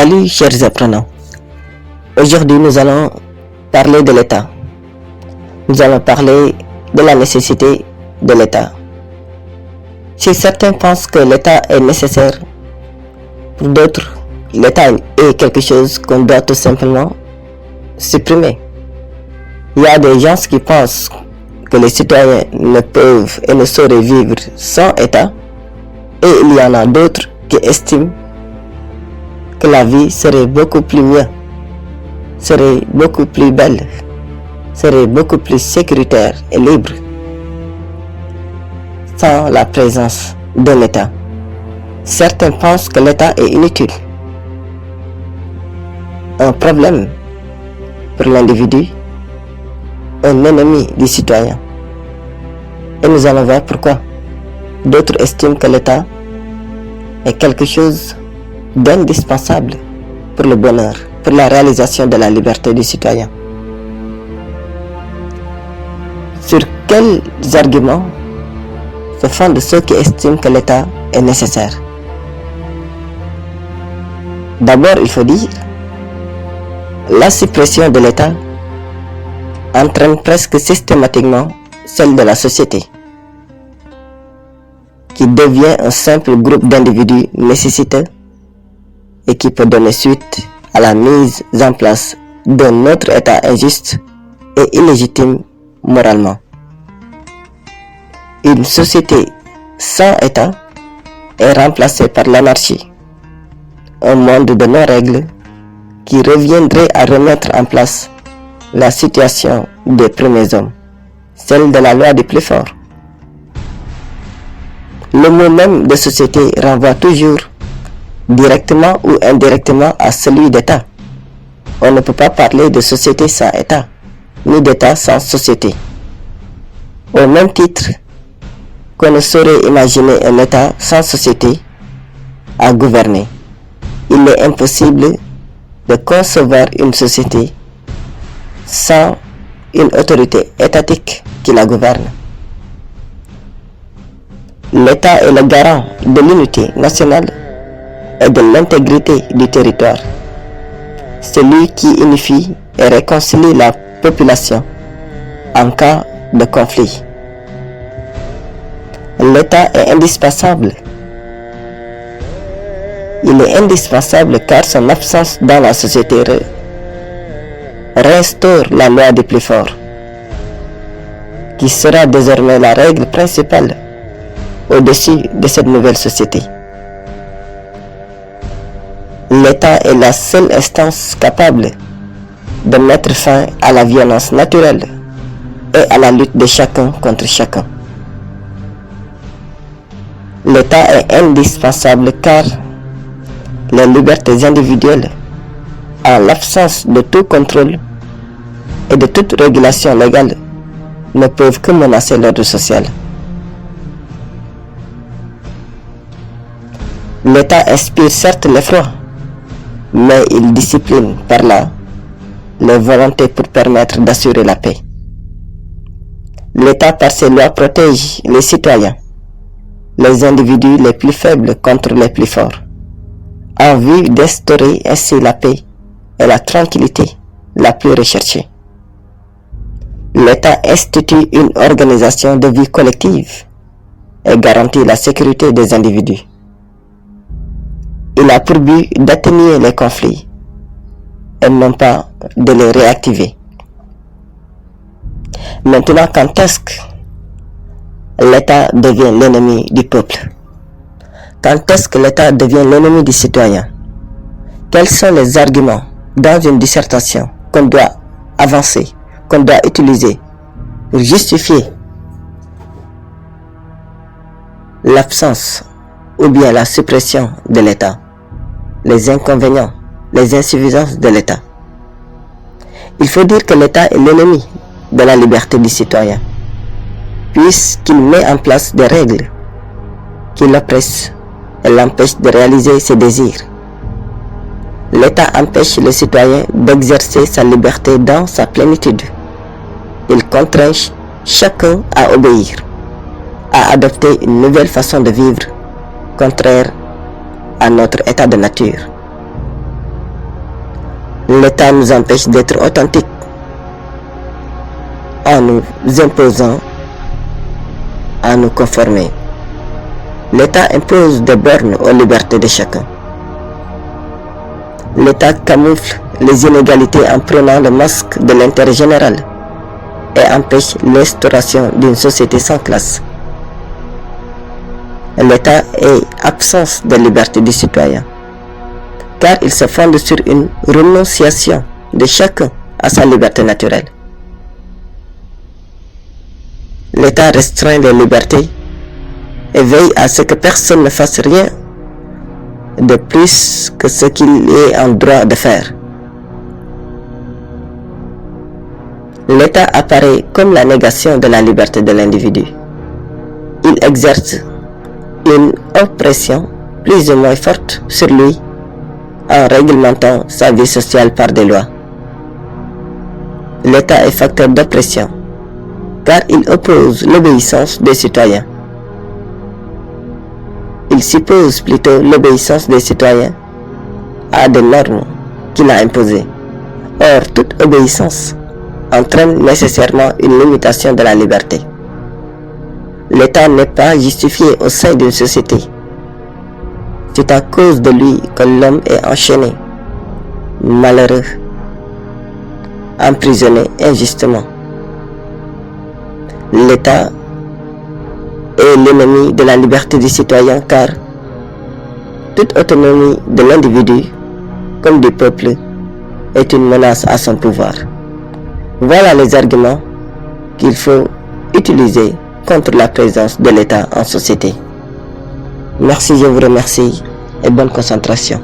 Salut chers apprenants. Aujourd'hui nous allons parler de l'État. Nous allons parler de la nécessité de l'État. Si certains pensent que l'État est nécessaire, pour d'autres, l'État est quelque chose qu'on doit tout simplement supprimer. Il y a des gens qui pensent que les citoyens ne peuvent et ne sauraient vivre sans État, et il y en a d'autres qui estiment que la vie serait beaucoup plus mieux, serait beaucoup plus belle, serait beaucoup plus sécuritaire et libre sans la présence de l'État. Certains pensent que l'État est inutile, un problème pour l'individu, un ennemi du citoyen. Et nous allons voir pourquoi. D'autres estiment que l'État est quelque chose d'indispensable pour le bonheur, pour la réalisation de la liberté du citoyen. Sur quels arguments se fondent ceux qui estiment que l'État est nécessaire? D'abord, il faut dire, la suppression de l'État entraîne presque systématiquement celle de la société, qui devient un simple groupe d'individus nécessiteux et qui peut donner suite à la mise en place d'un autre État injuste et illégitime moralement. Une société sans État est remplacée par l'anarchie, un monde de non-règles qui reviendrait à remettre en place la situation des premiers hommes, celle de la loi du plus fort. Le mot même de société renvoie toujours, directement ou indirectement, à celui d'État. On ne peut pas parler de société sans État, ni d'État sans société. Au même titre qu'on ne saurait imaginer un État sans société à gouverner, il est impossible de concevoir une société sans une autorité étatique qui la gouverne. L'État est le garant de l'unité nationale et de l'intégrité du territoire. Celui qui unifie et réconcilie la population en cas de conflit. L'État est indispensable. Il est indispensable car son absence dans la société restaure la loi du plus fort, qui sera désormais la règle principale au-dessus de cette nouvelle société. L'État est la seule instance capable de mettre fin à la violence naturelle et à la lutte de chacun contre chacun. L'État est indispensable car les libertés individuelles, en l'absence de tout contrôle et de toute régulation légale, ne peuvent que menacer l'ordre social. L'État inspire certes l'effroi, mais il discipline par là les volontés pour permettre d'assurer la paix. L'État par ses lois protège les citoyens, les individus les plus faibles contre les plus forts, en vue d'instaurer ainsi la paix et la tranquillité la plus recherchée. L'État institue une organisation de vie collective et garantit la sécurité des individus. Il a pour but d'atténuer les conflits et non pas de les réactiver. Maintenant, quand est-ce que l'État devient l'ennemi du peuple? Quand est-ce que l'État devient l'ennemi du citoyen? Quels sont les arguments dans une dissertation qu'on doit avancer, qu'on doit utiliser pour justifier l'absence ou bien la suppression de l'État, les inconvénients, les insuffisances de l'État? Il faut dire que l'État est l'ennemi de la liberté du citoyen, puisqu'il met en place des règles qui l'oppressent et l'empêchent de réaliser ses désirs. L'État empêche le citoyen d'exercer sa liberté dans sa plénitude. Il contraint chacun à obéir, à adopter une nouvelle façon de vivre, contraire à notre état de nature. L'État nous empêche d'être authentiques en nous imposant à nous conformer. L'État impose des bornes aux libertés de chacun. L'État camoufle les inégalités en prenant le masque de l'intérêt général et empêche l'instauration d'une société sans classe. L'État est absence de liberté du citoyen, car il se fonde sur une renonciation de chacun à sa liberté naturelle. L'État restreint les libertés et veille à ce que personne ne fasse rien de plus que ce qu'il est en droit de faire. L'État apparaît comme la négation de la liberté de l'individu. Il exerce une oppression plus ou moins forte sur lui en réglementant sa vie sociale par des lois. L'État est facteur d'oppression car il oppose l'obéissance des citoyens. Il suppose plutôt l'obéissance des citoyens à des normes qu'il a imposées. Or, toute obéissance entraîne nécessairement une limitation de la liberté. L'État n'est pas justifié au sein d'une société. C'est à cause de lui que l'homme est enchaîné, malheureux, emprisonné injustement. L'État est l'ennemi de la liberté du citoyen car toute autonomie de l'individu comme du peuple est une menace à son pouvoir. Voilà les arguments qu'il faut utiliser contre la présence de l'État en société. Merci, je vous remercie et bonne concentration.